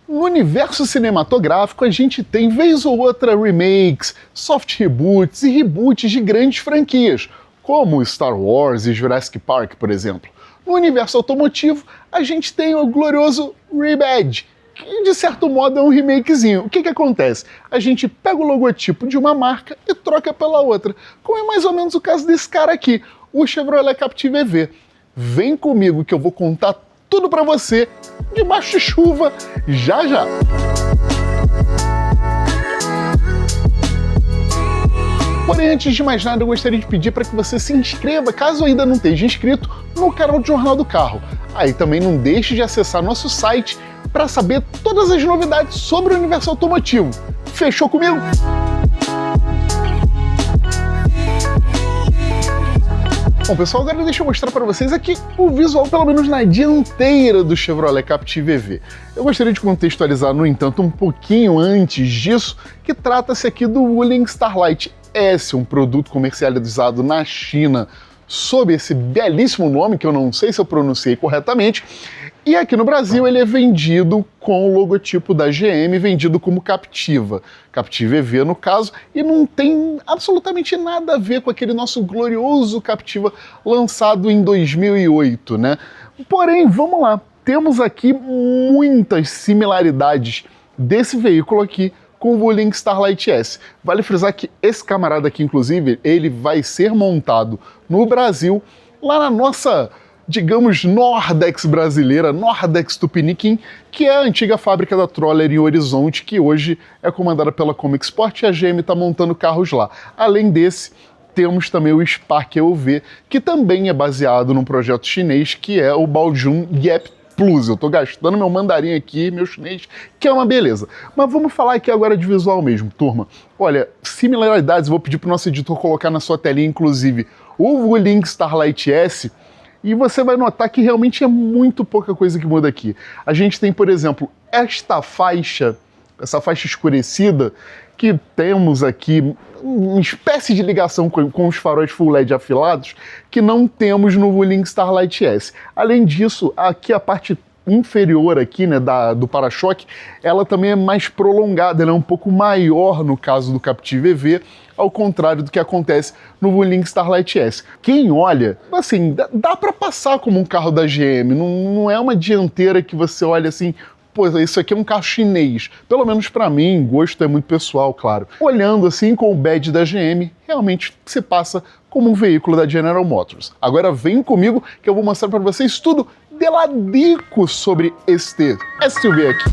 No universo cinematográfico, a gente tem vez ou outra remakes, soft reboots e reboots de grandes franquias, como Star Wars e Jurassic Park, por exemplo. No universo automotivo, a gente tem o glorioso Rebadge, que de certo modo é um remakezinho. O que acontece? A gente pega o logotipo de uma marca e troca pela outra, como é mais ou menos o caso desse cara aqui, o Chevrolet Captive EV. Vem comigo que eu vou contar tudo pra você, debaixo de chuva, já já! Porém, antes de mais nada, eu gostaria de pedir para que você se inscreva, caso ainda não esteja inscrito, no canal do Jornal do Carro. Aí também não deixe de acessar nosso site para saber todas as novidades sobre o universo automotivo. Fechou comigo? Bom, pessoal, agora deixa eu mostrar para vocês aqui o visual, pelo menos na dianteira do Chevrolet Captive EV. Eu gostaria de contextualizar, no entanto, um pouquinho antes disso, que trata-se aqui do Wuling Starlight S, um produto comercializado na China sob esse belíssimo nome, que eu não sei se eu pronunciei corretamente, e aqui no Brasil ele é vendido com o logotipo da GM, vendido como Captiva. Captive EV, no caso, e não tem absolutamente nada a ver com aquele nosso glorioso Captiva lançado em 2008, né? Porém, vamos lá, temos aqui muitas similaridades desse veículo aqui com o Wuling Starlight S. Vale frisar que esse camarada aqui, inclusive, ele vai ser montado no Brasil, lá na nossa, digamos, Nordex brasileira, Nordex Tupiniquim, que é a antiga fábrica da Troller em Horizonte, que hoje é comandada pela Comic Sport, e a GM está montando carros lá. Além desse, temos também o Spark EUV, que também é baseado num projeto chinês, que é o Baojun Yep Plus. Eu tô gastando meu mandarim aqui, meu chinês, que é uma beleza. Mas vamos falar aqui agora de visual mesmo, turma. Olha, similaridades, vou pedir pro nosso editor colocar na sua telinha, inclusive, o Wuling Starlight S, e você vai notar que realmente é muito pouca coisa que muda aqui. A gente tem, por exemplo, essa faixa escurecida, que temos aqui uma espécie de ligação com os faróis Full LED afilados, que não temos no Wuling Starlight S. Além disso, aqui a parte inferior aqui, né, do para-choque, ela também é mais prolongada, ela é um pouco maior no caso do Captive EV, ao contrário do que acontece no Wuling Starlight S. Quem olha, assim, dá para passar como um carro da GM, não é uma dianteira que você olha assim, pô, isso aqui é um carro chinês. Pelo menos para mim, gosto é muito pessoal, claro. Olhando assim com o badge da GM, realmente se passa como um veículo da General Motors. Agora vem comigo que eu vou mostrar para vocês tudo de ladico sobre este SUV aqui.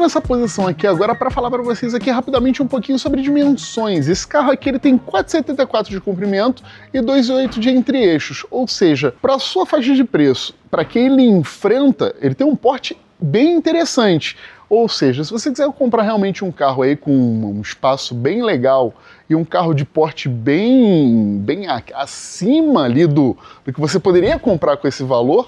Nessa posição aqui agora para falar para vocês aqui rapidamente um pouquinho sobre dimensões. Esse carro aqui ele tem 4,74 de comprimento e 2,8 de entre-eixos, ou seja, para sua faixa de preço, para quem ele enfrenta, ele tem um porte bem interessante. Ou seja, se você quiser comprar realmente um carro aí com um espaço bem legal e um carro de porte bem acima ali do que você poderia comprar com esse valor,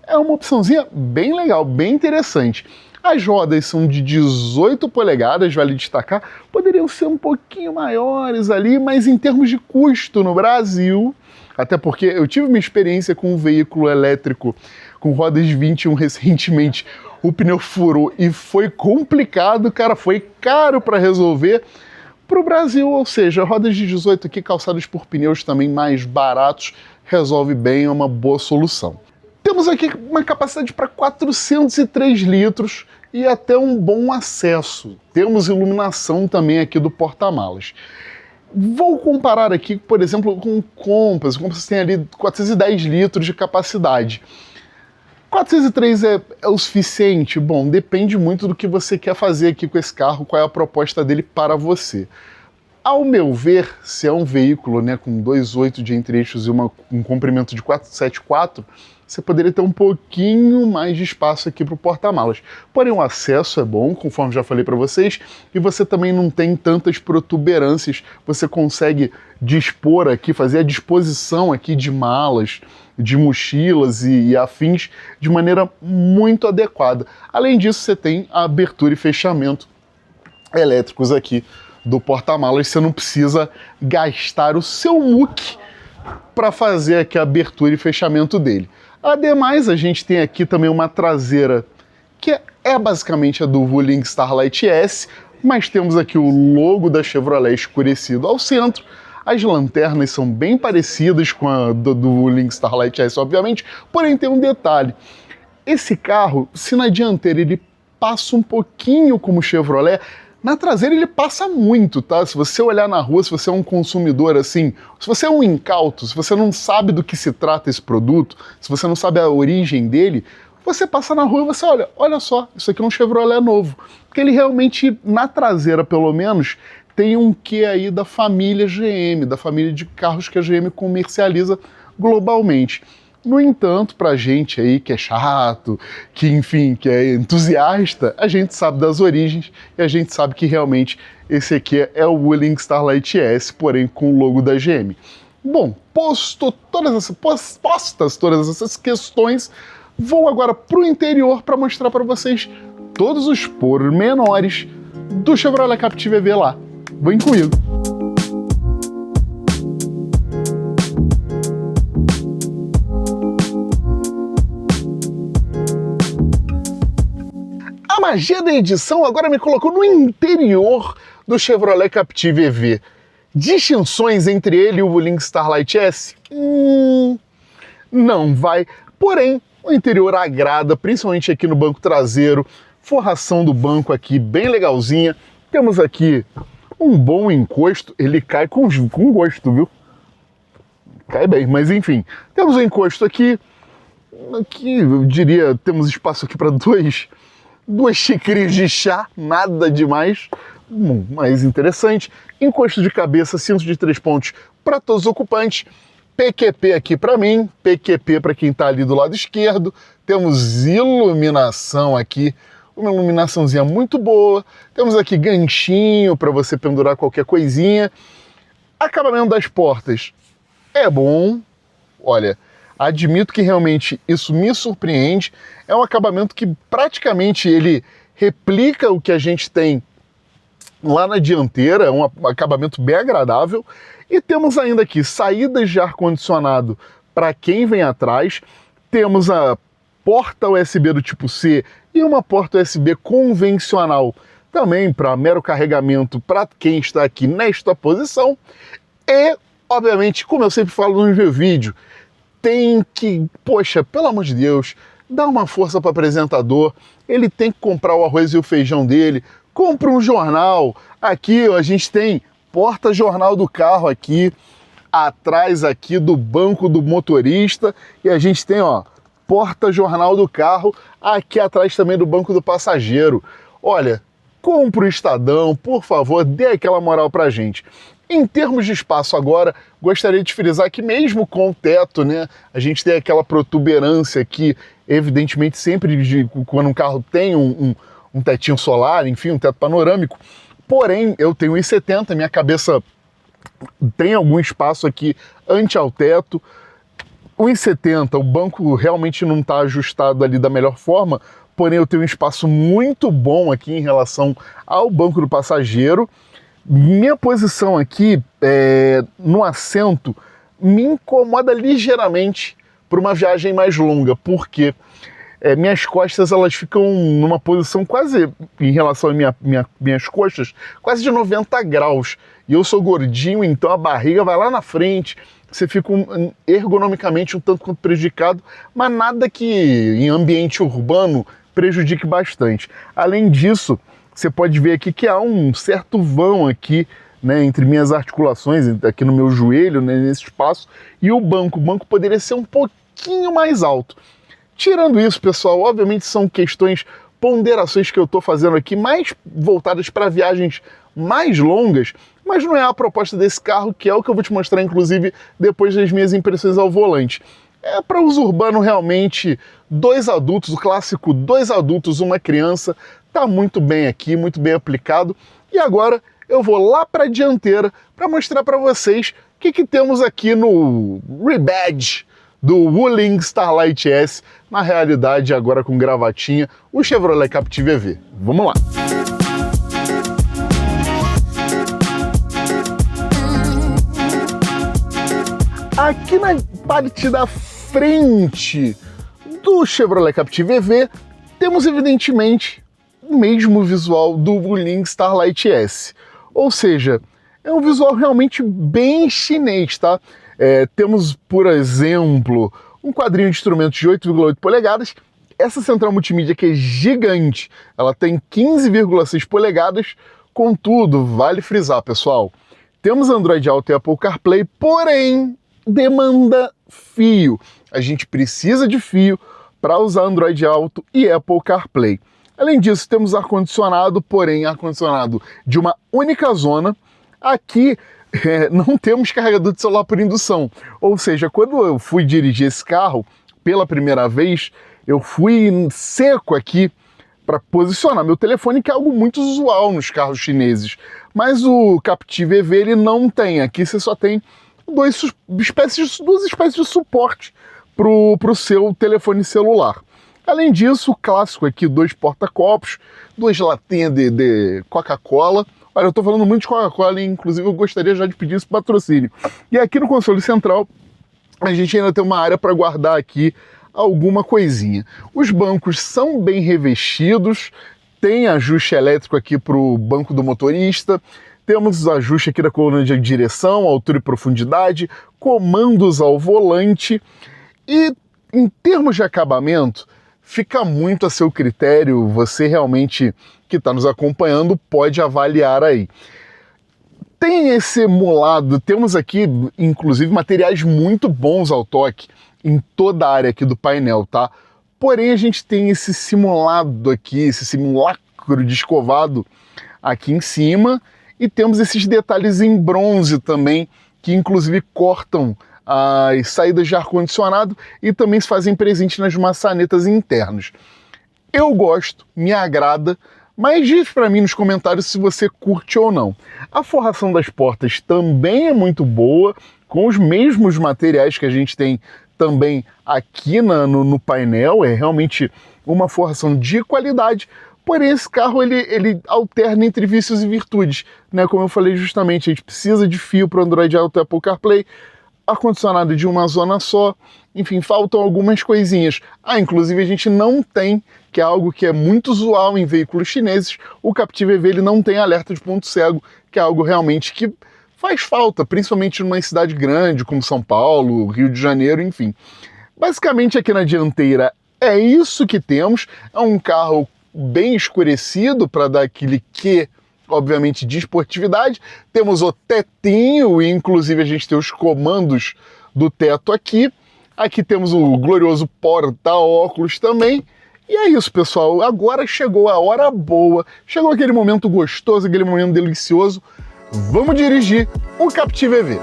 é uma opçãozinha bem legal, bem interessante. As rodas são de 18 polegadas, vale destacar, poderiam ser um pouquinho maiores ali, mas em termos de custo no Brasil, até porque eu tive uma experiência com um veículo elétrico com rodas 21 recentemente, o pneu furou e foi complicado, cara, foi caro para resolver. Para o Brasil, ou seja, rodas de 18 aqui calçadas por pneus também mais baratos, resolve bem, é uma boa solução. Temos aqui uma capacidade para 403 litros e até um bom acesso. Temos iluminação também aqui do porta-malas. Vou comparar aqui, por exemplo, com o Compass. O Compass tem ali 410 litros de capacidade. 403 é o suficiente? Bom, depende muito do que você quer fazer aqui com esse carro, qual é a proposta dele para você. Ao meu ver, se é um veículo, né, com 2,8 de entre-eixos e um comprimento de 4,74, você poderia ter um pouquinho mais de espaço aqui para o porta-malas. Porém, o acesso é bom, conforme já falei para vocês, e você também não tem tantas protuberâncias. Você consegue dispor aqui, fazer a disposição aqui de malas, de mochilas e afins de maneira muito adequada. Além disso, você tem a abertura e fechamento elétricos aqui do porta-malas. Você não precisa gastar o seu muque para fazer aqui a abertura e fechamento dele. Ademais, a gente tem aqui também uma traseira que é basicamente a do Wuling Starlight S, mas temos aqui o logo da Chevrolet escurecido ao centro. As lanternas são bem parecidas com a do Wuling Starlight S, obviamente, porém tem um detalhe. Esse carro, se na dianteira ele passa um pouquinho como Chevrolet, na traseira ele passa muito, tá? Se você olhar na rua, se você é um consumidor assim, se você é um incauto, se você não sabe do que se trata esse produto, se você não sabe a origem dele, você passa na rua e você olha só, isso aqui é um Chevrolet novo. Porque ele realmente, na traseira pelo menos, tem um quê aí da família GM, da família de carros que a GM comercializa globalmente. No entanto, pra gente aí que é chato, que enfim, que é entusiasta, a gente sabe das origens e a gente sabe que realmente esse aqui é o Wuling Starlight S, porém com o logo da GM. Bom, postas todas essas questões, vou agora pro interior para mostrar para vocês todos os pormenores do Chevrolet Captive EV lá. Vem comigo! A magia da edição agora me colocou no interior do Chevrolet Captive EV. Distinções entre ele e o Wuling Starlight S? Não vai. Porém, o interior agrada, principalmente aqui no banco traseiro. Forração do banco aqui bem legalzinha. Temos aqui um bom encosto. Ele cai com gosto, viu? Cai bem, mas enfim. Temos um encosto aqui. Aqui, eu diria, temos espaço aqui para duas xicrinhas de chá, nada demais, mais interessante. Encosto de cabeça, cinto de 3 pontos para todos os ocupantes. PQP aqui para mim, PQP para quem está ali do lado esquerdo. Temos iluminação aqui, uma iluminaçãozinha muito boa. Temos aqui ganchinho para você pendurar qualquer coisinha. Acabamento das portas é bom, olha... Admito que realmente isso me surpreende. É um acabamento que praticamente ele replica o que a gente tem lá na dianteira, é um acabamento bem agradável. E temos ainda aqui saídas de ar-condicionado para quem vem atrás. Temos a porta USB do tipo C e uma porta USB convencional também para mero carregamento para quem está aqui nesta posição. E, obviamente, como eu sempre falo no meu vídeo, tem que, poxa, pelo amor de Deus, dá uma força para o apresentador, ele tem que comprar o arroz e o feijão dele, compra um jornal, aqui ó, a gente tem porta-jornal do carro aqui, atrás aqui do banco do motorista, e a gente tem, ó, porta-jornal do carro, aqui atrás também do banco do passageiro. Olha, compra o Estadão, por favor, dê aquela moral pra gente. Em termos de espaço agora, gostaria de frisar que mesmo com o teto, né, a gente tem aquela protuberância aqui, evidentemente sempre quando um carro tem um tetinho solar, enfim, um teto panorâmico, porém eu tenho 1,70, minha cabeça tem algum espaço aqui ante ao teto, 1,70, o banco realmente não está ajustado ali da melhor forma, porém eu tenho um espaço muito bom aqui em relação ao banco do passageiro. Minha posição aqui no assento me incomoda ligeiramente para uma viagem mais longa, porque minhas costas elas ficam numa posição quase, em relação às minhas costas, quase de 90 graus. E eu sou gordinho, então a barriga vai lá na frente, você fica ergonomicamente um tanto quanto prejudicado, mas nada que em ambiente urbano prejudique bastante. Além disso, você pode ver aqui que há um certo vão aqui, né, entre minhas articulações, aqui no meu joelho, né, nesse espaço, e o banco. O banco poderia ser um pouquinho mais alto. Tirando isso, pessoal, obviamente são questões, ponderações que eu estou fazendo aqui, mais voltadas para viagens mais longas, mas não é a proposta desse carro, que é o que eu vou te mostrar, inclusive, depois das minhas impressões ao volante. É para uso urbano realmente, 2 adultos, o clássico 2 adultos, uma criança, tá muito bem aqui, muito bem aplicado. E agora eu vou lá para a dianteira para mostrar para vocês o que temos aqui no rebadge do Wuling Starlight S, na realidade agora com gravatinha, o Chevrolet Captive EV. Vamos lá! Aqui na parte da frente do Chevrolet Captiva EV, temos evidentemente o mesmo visual do Wuling Starlight S. Ou seja, é um visual realmente bem chinês, tá? Temos, por exemplo, um quadrinho de instrumentos de 8,8 polegadas, essa central multimídia que é gigante, ela tem 15,6 polegadas, contudo, vale frisar, pessoal, temos Android Auto e Apple CarPlay, porém, demanda fio. A gente precisa de fio para usar Android Auto e Apple CarPlay. Além disso, temos ar-condicionado, porém ar-condicionado de uma única zona. Aqui não temos carregador de celular por indução. Ou seja, quando eu fui dirigir esse carro pela primeira vez, eu fui seco aqui para posicionar meu telefone, que é algo muito usual nos carros chineses. Mas o Captiva EV ele não tem. Aqui você só tem duas espécies de suporte para o seu telefone celular. Além disso, o clássico aqui, 2 porta-copos, 2 latinhas de Coca-Cola. Olha, eu estou falando muito de Coca-Cola, inclusive eu gostaria já de pedir esse patrocínio. E aqui no console central, a gente ainda tem uma área para guardar aqui alguma coisinha. Os bancos são bem revestidos, tem ajuste elétrico aqui para o banco do motorista, temos ajuste aqui da coluna de direção, altura e profundidade, comandos ao volante e, em termos de acabamento, fica muito a seu critério, você realmente que está nos acompanhando pode avaliar aí. Tem esse emulado, temos aqui inclusive materiais muito bons ao toque em toda a área aqui do painel, tá? Porém a gente tem esse simulado aqui, esse simulacro de escovado aqui em cima e temos esses detalhes em bronze também, que inclusive cortam as saídas de ar-condicionado e também se fazem presente nas maçanetas internas. Eu gosto, me agrada, mas diz para mim nos comentários se você curte ou não. A forração das portas também é muito boa, com os mesmos materiais que a gente tem também aqui no painel, é realmente uma forração de qualidade, porém esse carro ele alterna entre vícios e virtudes, né? Como eu falei justamente, a gente precisa de fio para o Android Auto e Apple CarPlay, ar-condicionado de uma zona só, enfim, faltam algumas coisinhas. Inclusive a gente não tem, que é algo que é muito usual em veículos chineses, o Captiva EV ele não tem alerta de ponto cego, que é algo realmente que faz falta, principalmente numa cidade grande como São Paulo, Rio de Janeiro, enfim. Basicamente aqui na dianteira é isso que temos, é um carro bem escurecido para dar aquele quê, obviamente, de esportividade. Temos o tetinho, e inclusive a gente tem os comandos do teto aqui. Aqui temos o glorioso porta-óculos também. E é isso, pessoal. Agora chegou a hora boa, chegou aquele momento gostoso, aquele momento delicioso. Vamos dirigir o Captiva EV.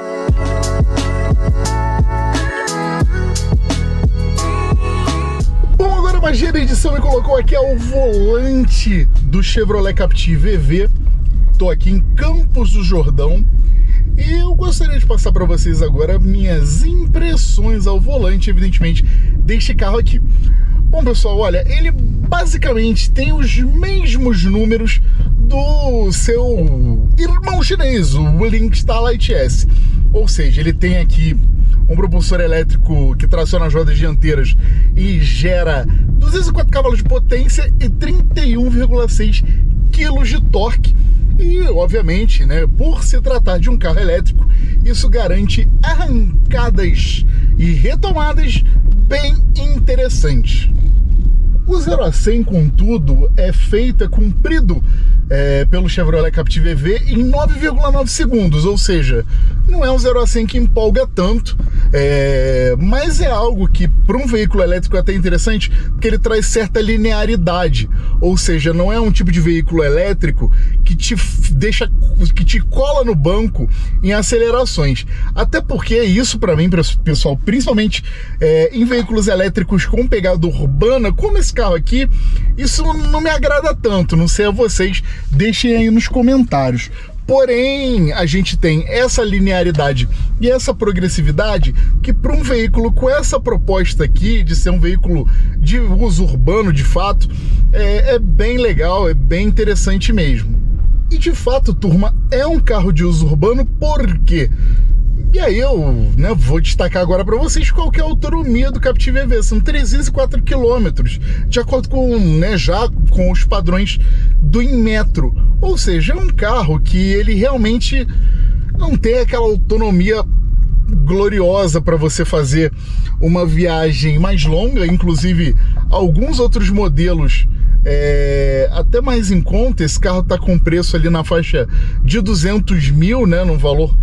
Bom, agora a magia da edição me colocou aqui ao volante do Chevrolet Captiva EV. Estou aqui em Campos do Jordão e eu gostaria de passar para vocês agora minhas impressões ao volante, evidentemente, deste carro aqui. Bom, pessoal, olha, ele basicamente tem os mesmos números do seu irmão chinês, o Wuling Starlight S. Ou seja, ele tem aqui um propulsor elétrico que traciona as rodas dianteiras e gera 204 cavalos de potência e 31,6 kg de torque. E, obviamente, né, por se tratar de um carro elétrico, isso garante arrancadas e retomadas bem interessantes. O 0 a 100, contudo, é cumprido pelo Chevrolet Captiva EV em 9,9 segundos, ou seja, não é um 0 a 100 que empolga tanto, mas é algo que para um veículo elétrico é até interessante, porque ele traz certa linearidade, ou seja, não é um tipo de veículo elétrico que te cola no banco em acelerações, até porque isso para mim, pessoal, principalmente em veículos elétricos com pegada urbana, como esse carro aqui, isso não me agrada tanto, não sei a vocês, deixem aí nos comentários. Porém, a gente tem essa linearidade e essa progressividade que para um veículo com essa proposta aqui, de ser um veículo de uso urbano de fato, é bem legal, é bem interessante mesmo. E de fato, turma, é um carro de uso urbano porque E aí eu, né, vou destacar agora para vocês qual que é a autonomia do Captiv EV. São 304 km, de acordo com, né, já com os padrões do Inmetro. Ou seja, é um carro que ele realmente não tem aquela autonomia gloriosa para você fazer uma viagem mais longa. Inclusive, alguns outros modelos até mais em conta. Esse carro está com preço ali na faixa de 200 mil, né, num valor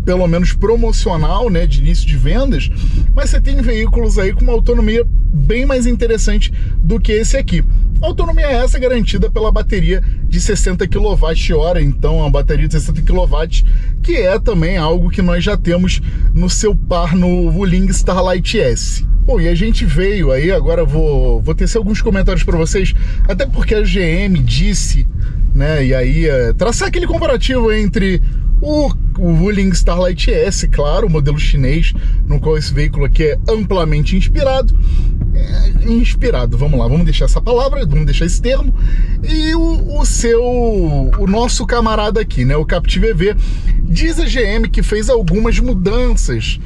pelo menos promocional, né, de início de vendas, mas você tem veículos aí com uma autonomia bem mais interessante do que esse aqui. A autonomia é essa garantida pela bateria de 60 kWh, então a bateria de 60 kW, que é também algo que nós já temos no seu par no Wuling Starlight S. Bom, e a gente veio aí, agora vou tecer alguns comentários para vocês, até porque a GM disse, né, e aí traçar aquele comparativo entre o Wuling Starlight S, claro, o modelo chinês, no qual esse veículo aqui é amplamente inspirado, vamos lá, vamos deixar essa palavra, vamos deixar esse termo, e o nosso camarada aqui, né, o Captiv EV, diz a GM que fez algumas mudanças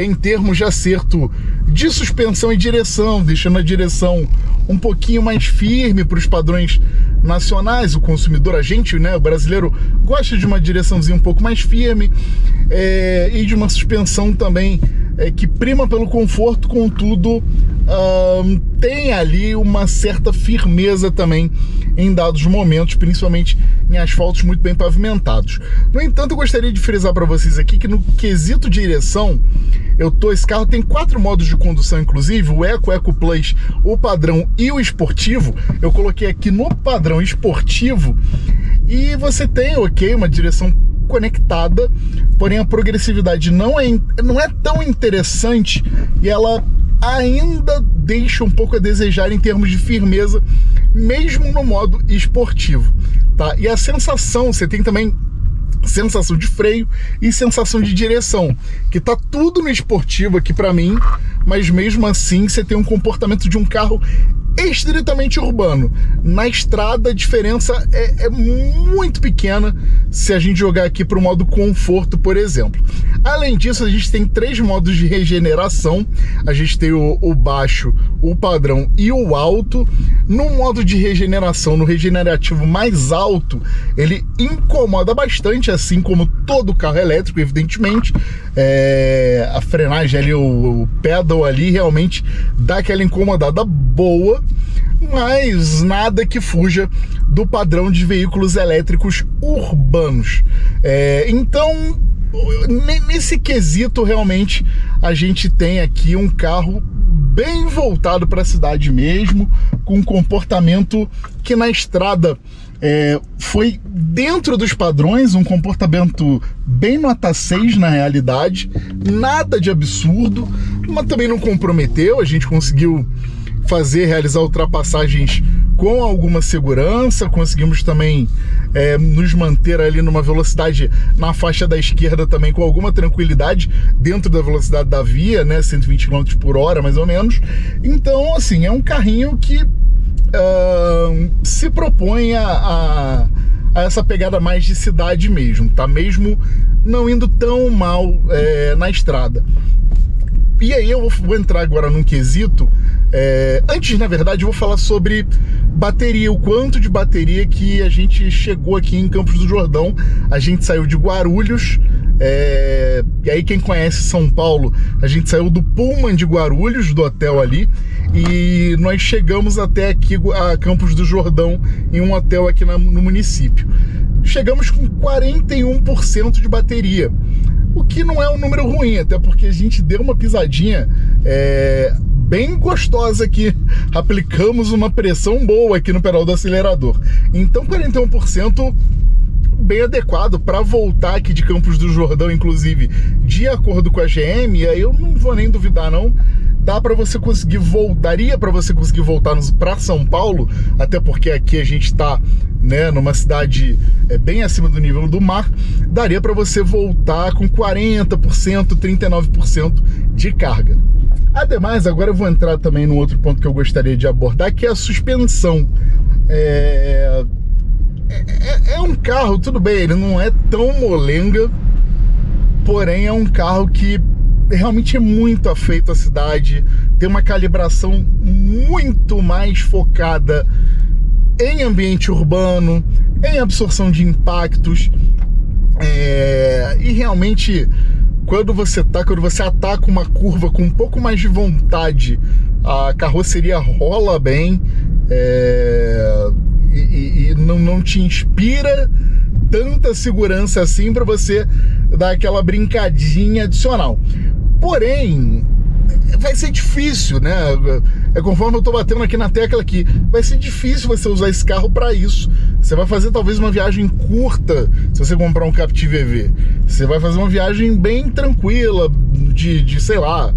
em termos de acerto de suspensão e direção, deixando a direção um pouquinho mais firme para os padrões nacionais. O consumidor, a gente, né, o brasileiro, gosta de uma direçãozinha um pouco mais firme, e de uma suspensão também que prima pelo conforto, contudo tem ali uma certa firmeza também em dados momentos, principalmente em asfaltos muito bem pavimentados. No entanto, eu gostaria de frisar para vocês aqui que no quesito direção, esse carro tem 4 modos de condução, inclusive, o Eco, Eco Plus, o padrão e o esportivo. Eu coloquei aqui no padrão esportivo e você tem, uma direção conectada, porém a progressividade não é tão interessante e ela ainda deixa um pouco a desejar em termos de firmeza, mesmo no modo esportivo, tá? E a sensação, você tem também sensação de freio e sensação de direção, que tá tudo no esportivo aqui para mim, mas mesmo assim você tem um comportamento de um carro estritamente urbano. Na estrada a diferença é muito pequena se a gente jogar aqui para o modo conforto, por exemplo. Além disso, a gente tem 3 modos de regeneração. A gente tem o baixo, o padrão e o alto. No modo de regeneração, no regenerativo mais alto, ele incomoda bastante, assim como todo carro elétrico, evidentemente. A frenagem ali, o pedal ali, realmente dá aquela incomodada boa, mas nada que fuja do padrão de veículos elétricos urbanos. Então, nesse quesito, realmente, a gente tem aqui um carro bem voltado para a cidade mesmo, com um comportamento que na estrada foi dentro dos padrões, um comportamento bem nota 6 na realidade, nada de absurdo, mas também não comprometeu. A gente conseguiu realizar ultrapassagens com alguma segurança, conseguimos também nos manter ali numa velocidade na faixa da esquerda também com alguma tranquilidade, dentro da velocidade da via, né, 120 km por hora mais ou menos. Então, assim, é um carrinho que se propõe a essa pegada mais de cidade mesmo, tá? Mesmo não indo tão mal na estrada. E aí eu vou entrar agora num quesito, antes, na verdade, eu vou falar sobre bateria, o quanto de bateria que a gente chegou aqui em Campos do Jordão. A gente saiu de Guarulhos, e aí quem conhece São Paulo, a gente saiu do Pullman de Guarulhos, do hotel ali, e nós chegamos até aqui a Campos do Jordão, em um hotel aqui no município. Chegamos com 41% de bateria, o que não é um número ruim, até porque a gente deu uma pisadinha bem gostosa aqui, aplicamos uma pressão boa aqui no pedal do acelerador. Então 41% bem adequado para voltar aqui de Campos do Jordão, inclusive de acordo com a GM. E aí eu não vou nem duvidar não, dá para você conseguir daria para você conseguir voltar para São Paulo, até porque aqui a gente está, né, numa cidade bem acima do nível do mar. Daria para você voltar com 40%, 39% de carga. Ademais, agora eu vou entrar também num outro ponto que eu gostaria de abordar, que é a suspensão. É um carro, tudo bem, ele não é tão molenga, porém é um carro que realmente é muito afeito à cidade, tem uma calibração muito mais focada em ambiente urbano, em absorção de impactos, e realmente quando você ataca uma curva com um pouco mais de vontade, a carroceria rola bem, e não te inspira tanta segurança assim para você dar aquela brincadinha adicional. Porém, vai ser difícil, né? Conforme eu tô batendo aqui na tecla aqui, vai ser difícil você usar esse carro para isso. Você vai fazer talvez uma viagem curta se você comprar um Captiv EV. Você vai fazer uma viagem bem tranquila, de sei lá,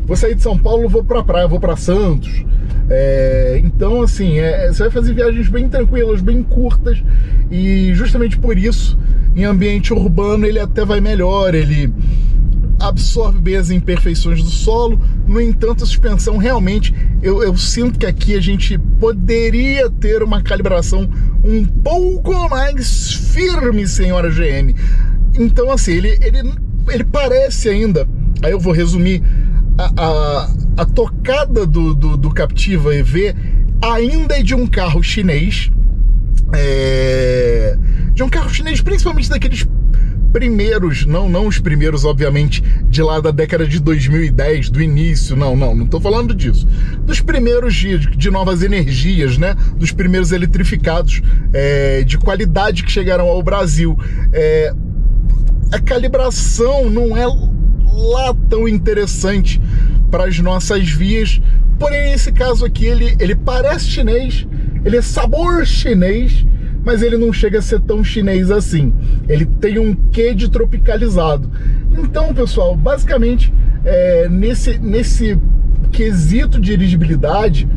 vou sair de São Paulo, vou pra praia, vou para Santos. Então, assim, você vai fazer viagens bem tranquilas, bem curtas, e justamente por isso, em ambiente urbano, ele até vai melhor, ele absorve bem as imperfeições do solo. No entanto, a suspensão realmente, eu sinto que aqui a gente poderia ter uma calibração um pouco mais firme, senhora GM. Então, assim, ele parece ainda, aí eu vou resumir, a tocada do Captiva EV ainda é de um carro chinês, principalmente daqueles primeiros, não os primeiros, obviamente, de lá da década de 2010, do início, não tô falando disso, dos primeiros de novas energias, né, dos primeiros eletrificados, de qualidade que chegaram ao Brasil. A calibração não é lá tão interessante para as nossas vias, porém esse caso aqui, ele parece chinês, ele é sabor chinês, mas ele não chega a ser tão chinês assim. Ele tem um quê de tropicalizado. Então, pessoal, basicamente, nesse quesito de dirigibilidade,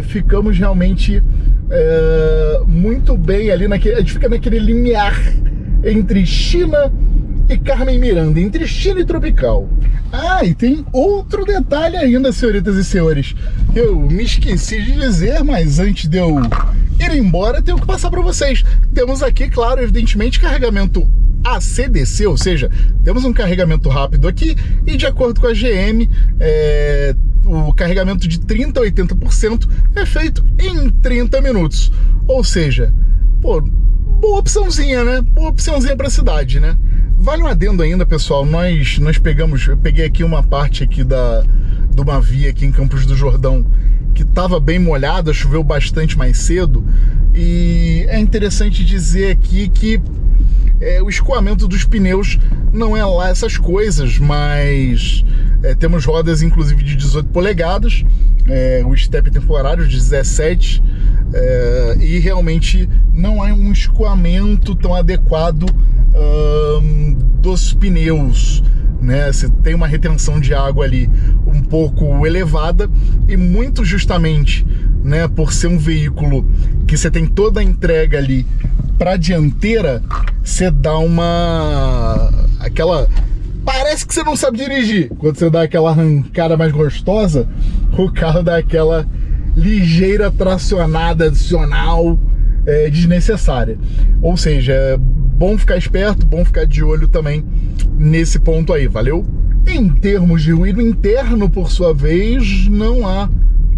ficamos realmente muito bem ali, a gente fica naquele limiar entre China e Carmen Miranda, entre China e tropical. E tem outro detalhe ainda, senhoritas e senhores, eu me esqueci de dizer, mas antes de eu ir embora, eu tenho que passar para vocês. Temos aqui, claro, evidentemente, carregamento AC/DC, ou seja, temos um carregamento rápido aqui, e de acordo com a GM, o carregamento de 30% a 80% é feito em 30 minutos. Ou seja, pô, boa opçãozinha, né? Boa opçãozinha para a cidade, né? Vale um adendo ainda, pessoal, eu peguei aqui uma parte aqui de uma via aqui em Campos do Jordão que estava bem molhada, choveu bastante mais cedo, e é interessante dizer aqui que o escoamento dos pneus não é lá essas coisas, mas temos rodas inclusive de 18 polegadas, o step temporário de 17, e realmente não é um escoamento tão adequado dos pneus, né? Você tem uma retenção de água ali um pouco elevada, e muito justamente, né, por ser um veículo que você tem toda a entrega ali para a dianteira, você dá parece que você não sabe dirigir. Quando você dá aquela arrancada mais gostosa, o carro dá aquela ligeira tracionada adicional desnecessária. Ou seja, é bom ficar esperto, bom ficar de olho também nesse ponto aí, valeu? Em termos de ruído interno, por sua vez, não há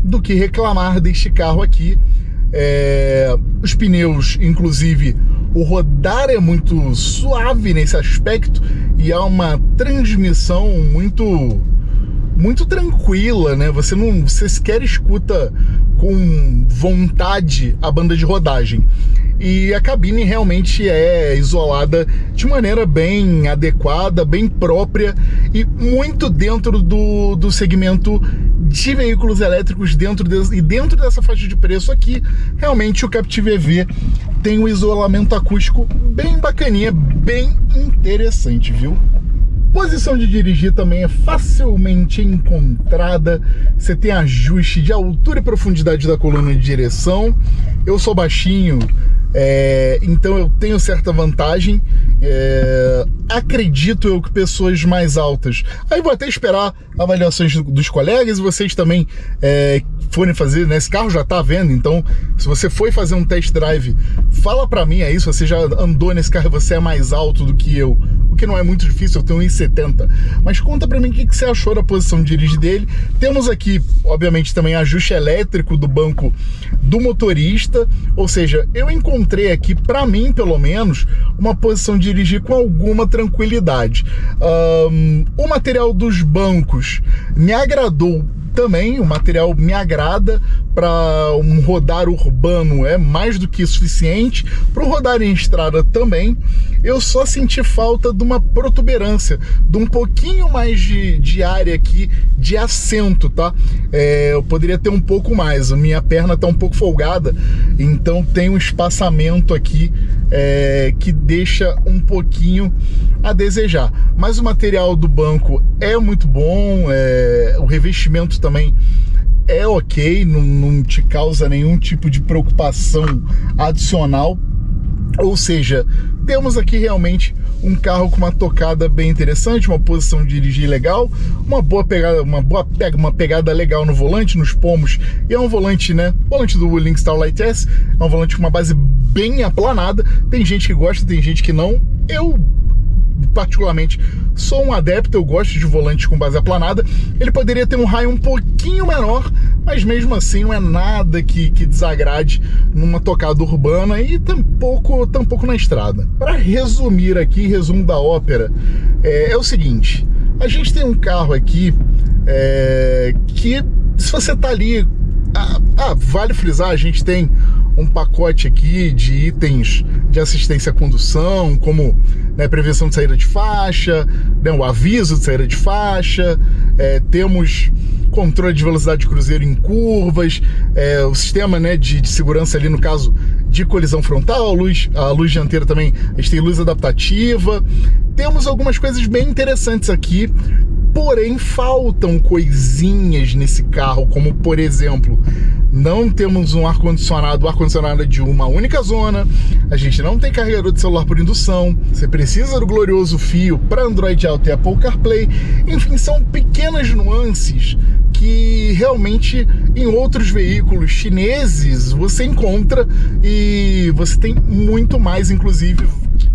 do que reclamar deste carro aqui. Os pneus, inclusive, o rodar é muito suave nesse aspecto, e há uma transmissão muito tranquila, né? Você sequer escuta com vontade a banda de rodagem. E a cabine realmente é isolada de maneira bem adequada, bem própria, e muito dentro do segmento de veículos elétricos, dentro dessa faixa de preço aqui. Realmente o Captiv EV tem um isolamento acústico bem bacaninha, bem interessante, viu? Posição de dirigir também é facilmente encontrada. Você tem ajuste de altura e profundidade da coluna de direção. Eu sou baixinho, então eu tenho certa vantagem. Acredito eu que pessoas mais altas, aí vou até esperar avaliações dos colegas, e vocês também forem fazer, né? Esse carro já tá à venda, então se você foi fazer um test drive, fala pra mim aí, se você já andou nesse carro e você é mais alto do que eu, o que não é muito difícil, eu tenho 1,70. Mas conta pra mim o que você achou da posição de dirigir dele. Temos aqui, obviamente, também ajuste elétrico do banco do motorista, ou seja, eu encontrei aqui, pra mim, pelo menos, uma posição de dirigir com alguma tranquilidade. O material dos bancos me agradou também, o material me agrada para um rodar urbano, é mais do que suficiente. Para um rodar em estrada também. Eu só senti falta de uma protuberância, de um pouquinho mais de área aqui de assento, tá? Eu poderia ter um pouco mais, a minha perna tá um pouco folgada, então tem um espaçamento aqui que deixa um pouquinho a desejar. Mas o material do banco é muito bom, o revestimento também é ok, não te causa nenhum tipo de preocupação adicional. Ou seja, temos aqui realmente um carro com uma tocada bem interessante, uma posição de dirigir legal, uma pegada legal no volante, nos pomos, e é um volante, né? O volante do Wuling Starlight S é um volante com uma base bem aplanada. Tem gente que gosta, tem gente que não. Eu particularmente sou um adepto, eu gosto de volantes com base aplanada. Ele poderia ter um raio um pouquinho menor, mas mesmo assim não é nada que desagrade numa tocada urbana e tampouco na estrada. Para resumir aqui, resumo da ópera, é o seguinte: a gente tem um carro aqui que, se você tá ali, vale frisar, a gente tem um pacote aqui de itens de assistência à condução, como, né, prevenção de saída de faixa, né, o aviso de saída de faixa, temos controle de velocidade de cruzeiro em curvas, o sistema, né, de segurança ali no caso de colisão frontal, a luz dianteira também, a gente tem luz adaptativa. Temos algumas coisas bem interessantes aqui, porém faltam coisinhas nesse carro, como por exemplo, não temos um ar-condicionado é de uma única zona, a gente não tem carregador de celular por indução, você precisa do glorioso fio para Android Auto e Apple CarPlay. Enfim, são pequenas nuances que realmente em outros veículos chineses você encontra, e você tem muito mais, inclusive,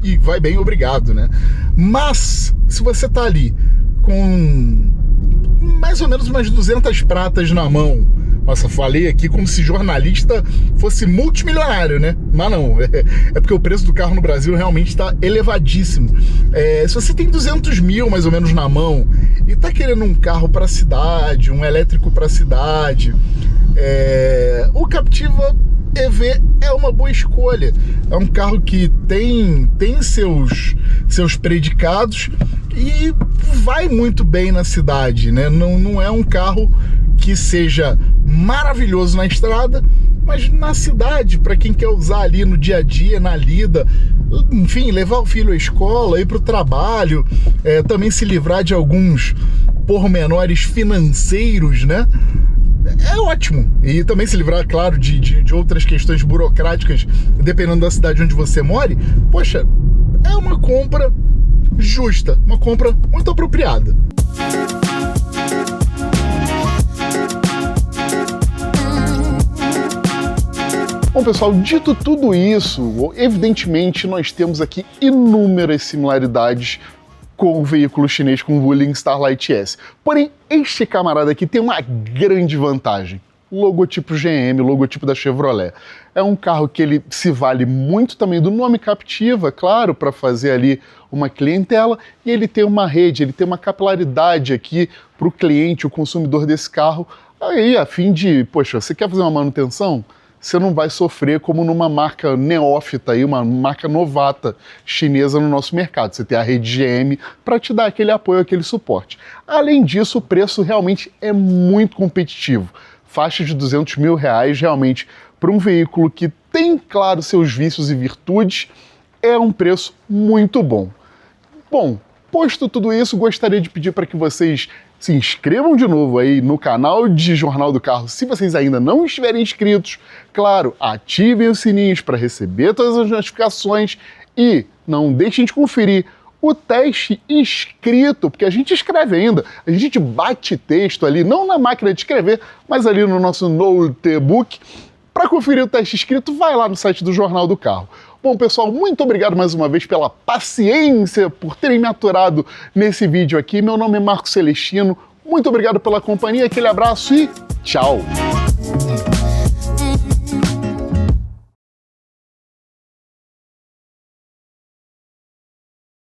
e vai bem, obrigado, né? Mas se você tá ali com mais ou menos umas 200 pratas na mão, nossa, falei aqui como se jornalista fosse multimilionário, né? Mas não, é porque o preço do carro no Brasil realmente está elevadíssimo. Se você tem 200 mil mais ou menos na mão e tá querendo um carro para cidade, um elétrico para cidade, o Captiva EV é uma boa escolha. É um carro que tem seus predicados e vai muito bem na cidade, né? Não é um carro que seja maravilhoso na estrada, mas na cidade, para quem quer usar ali no dia a dia, na lida, enfim, levar o filho à escola, ir para o trabalho, também se livrar de alguns pormenores financeiros, né? É ótimo. E também se livrar, claro, de outras questões burocráticas, dependendo da cidade onde você more. Poxa, é uma compra justa, uma compra muito apropriada. Bom, pessoal, dito tudo isso, evidentemente nós temos aqui inúmeras similaridades com o veículo chinês, com o Wuling Starlight S. Porém, este camarada aqui tem uma grande vantagem: logotipo GM, logotipo da Chevrolet. É um carro que ele se vale muito também do nome Captiva, claro, para fazer ali uma clientela, e ele tem uma rede, ele tem uma capilaridade aqui para o cliente, o consumidor desse carro, aí a fim de, poxa, você quer fazer uma manutenção? Você não vai sofrer como numa marca neófita, aí, uma marca novata chinesa no nosso mercado. Você tem a rede GM para te dar aquele apoio, aquele suporte. Além disso, o preço realmente é muito competitivo. Faixa de R$200 mil realmente para um veículo que tem, claro, seus vícios e virtudes, é um preço muito bom. Bom, posto tudo isso, gostaria de pedir para que vocês se inscrevam de novo aí no canal de Jornal do Carro, se vocês ainda não estiverem inscritos. Claro, ativem os sininhos para receber todas as notificações e não deixem de conferir o teste escrito, porque a gente escreve ainda, a gente bate texto ali, não na máquina de escrever, mas ali no nosso notebook. Para conferir o teste escrito, vai lá no site do Jornal do Carro. Bom, pessoal, muito obrigado mais uma vez pela paciência, por terem me aturado nesse vídeo aqui. Meu nome é Marco Celestino, muito obrigado pela companhia, aquele abraço e tchau!